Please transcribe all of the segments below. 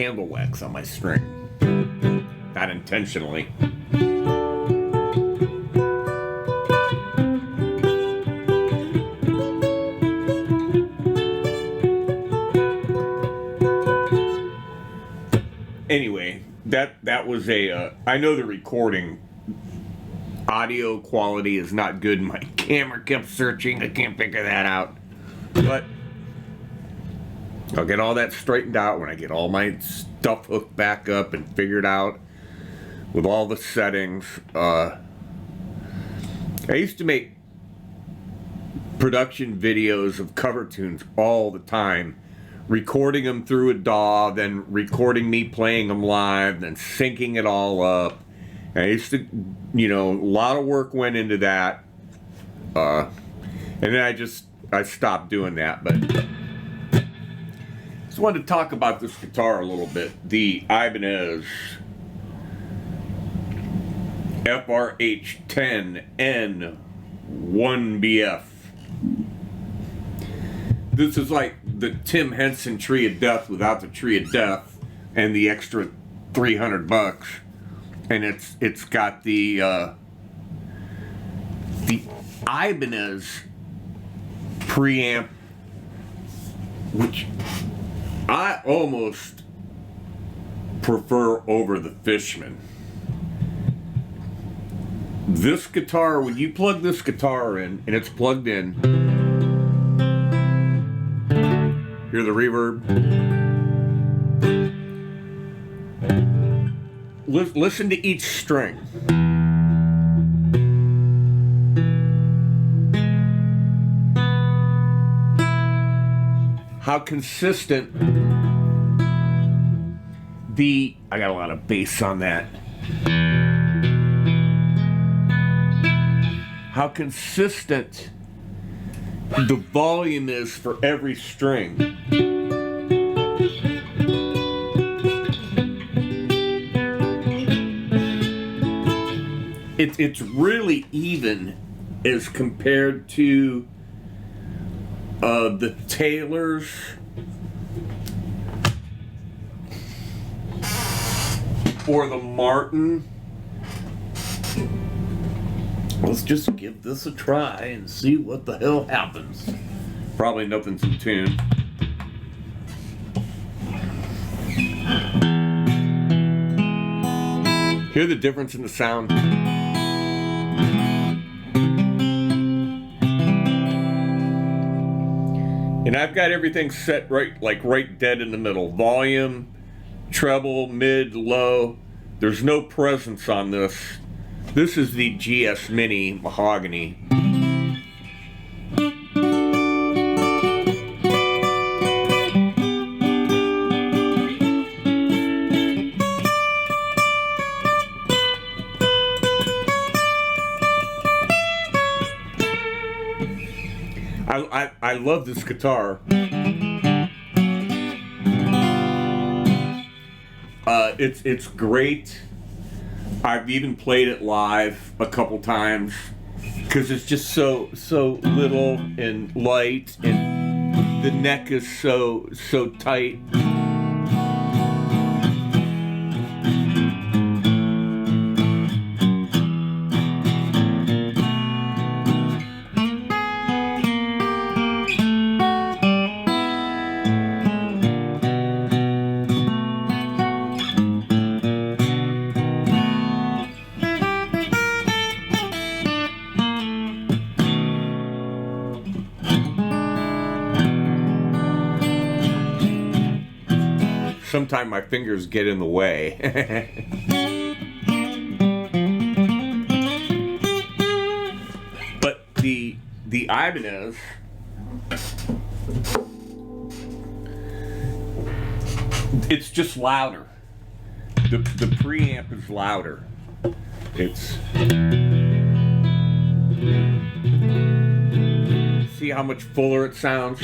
candle wax on my string. Not intentionally. Anyway, that was a, I know the recording audio quality is not good. My camera kept searching. I can't figure that out. But I'll get all that straightened out when I get all my stuff hooked back up and figured out with all the settings. I used to make production videos of cover tunes all the time, recording them through a DAW, then recording me playing them live, then syncing it all up. And I used to, a lot of work went into that. And then I stopped doing that. But just wanted to talk about this guitar a little bit. The Ibanez FRH10N1BF. This is like the Tim Henson Tree of Death without the Tree of Death and the extra $300, and it's got the Ibanez preamp, which I almost prefer over the Fishman. This guitar, when you plug this guitar in and it's plugged in, hear the reverb. Listen to each string. How consistent I got a lot of bass on that. How consistent the volume is for every string. It's really even as compared to the Taylors or the Martin. Let's just give this a try and see what the hell happens. Probably nothing's in tune. Hear the difference in the sound? And I've got everything set right dead in the middle. Volume, treble, mid, low. There's no presence on this. This is the GS Mini Mahogany. I love this guitar. It's great. I've even played it live a couple times because it's just so little and light, and the neck is so tight. Sometimes my fingers get in the way. But the Ibanez, it's just louder. The preamp is louder. See how much fuller it sounds?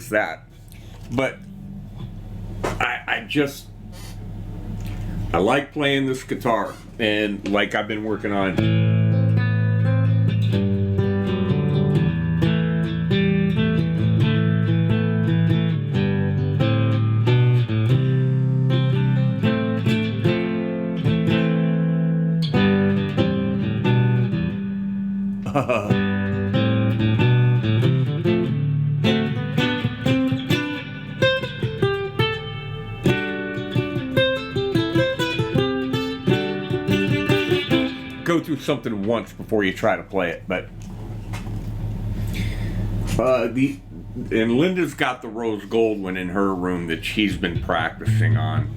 as that. But I like playing this guitar, and like I've been working on. Go through something once before you try to play it, but and Linda's got the rose gold one in her room that she's been practicing on.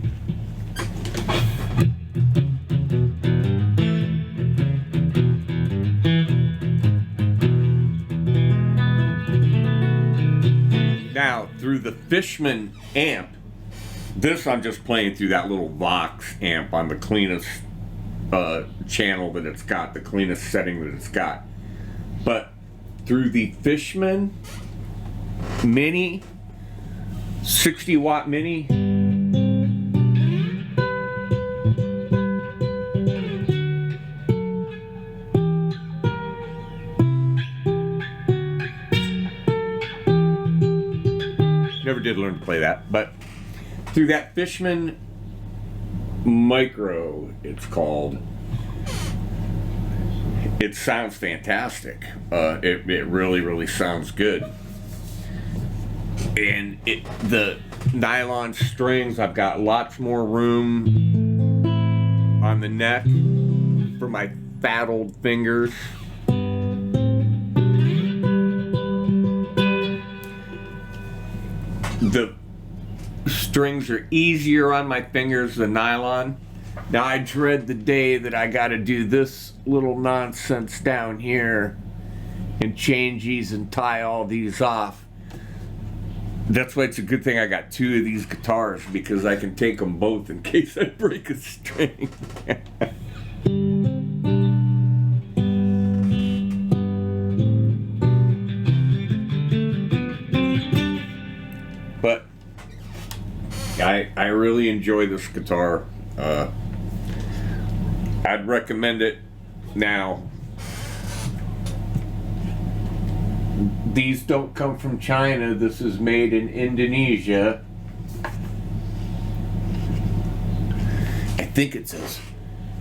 Now, through the Fishman amp, this I'm just playing through that little Vox amp on the cleanest channel that it's got, the cleanest setting that it's got. But through the Fishman Mini, 60 watt Mini, never did learn to play that, but through that Fishman Micro, it's called, it sounds fantastic. It really sounds good. And the nylon strings, I've got lots more room on the neck for my fat old fingers. The strings are easier on my fingers than nylon. Now I dread the day that I gotta do this little nonsense down here and change these and tie all these off. That's why it's a good thing I got two of these guitars, because I can take them both in case I break a string. But I really enjoy this guitar. I'd recommend it. Now, these don't come from China. This is made in Indonesia. I think it says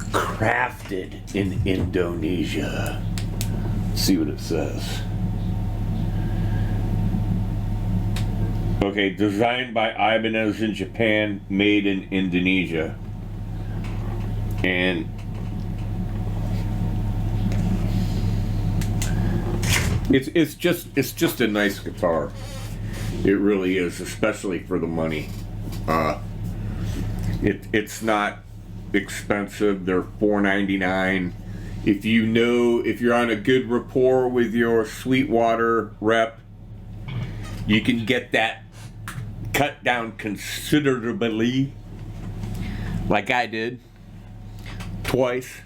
crafted in Indonesia. Let's see what it says. Okay, designed by Ibanez in Japan, made in Indonesia. And it's just a nice guitar. It really is, especially for the money. It's not expensive. They're $4.99. If you're on a good rapport with your Sweetwater rep, you can get that cut down considerably, like I did twice.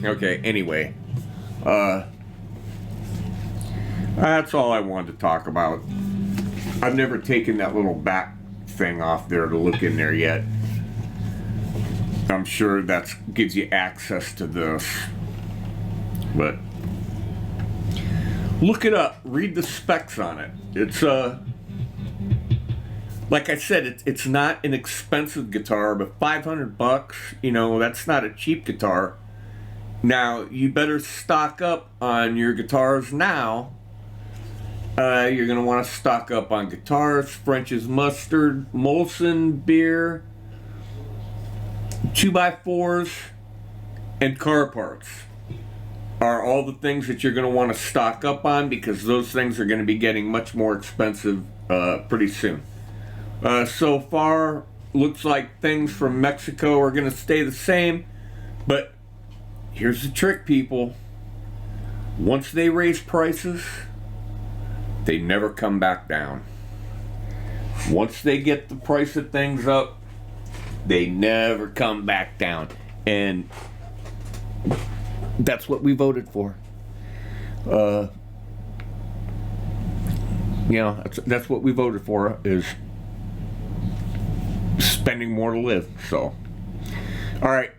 Okay, anyway, that's all I wanted to talk about. I've never taken that little back thing off there to look in there yet. I'm sure that gives you access to this, but look it up, read the specs on it. It's like I said, it's not an expensive guitar, but $500, that's not a cheap guitar. Now, you better stock up on your guitars now. You're going to want to stock up on guitars, French's Mustard, Molson beer, 2x4s, and car parts are all the things that you're going to want to stock up on, because those things are going to be getting much more expensive pretty soon. So far, looks like things from Mexico are going to stay the same, but here's the trick, people. Once they raise prices, they never come back down. Once they get the price of things up, They never come back down. And that's what we voted for. That's what we voted for, is spending more to live. So, all right.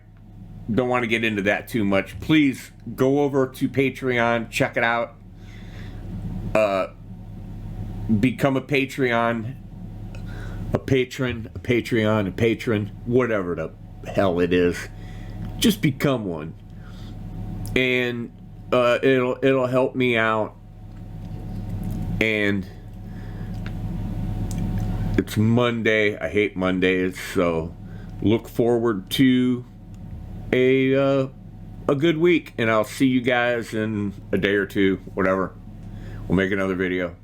Don't want to get into that too much. Please go over to Patreon, check it out. Become a Patreon, a patron, whatever the hell it is. Just become one, and it'll help me out. And it's Monday. I hate Mondays, so look forward to a good week, and I'll see you guys in a day or two, whatever. We'll make another video.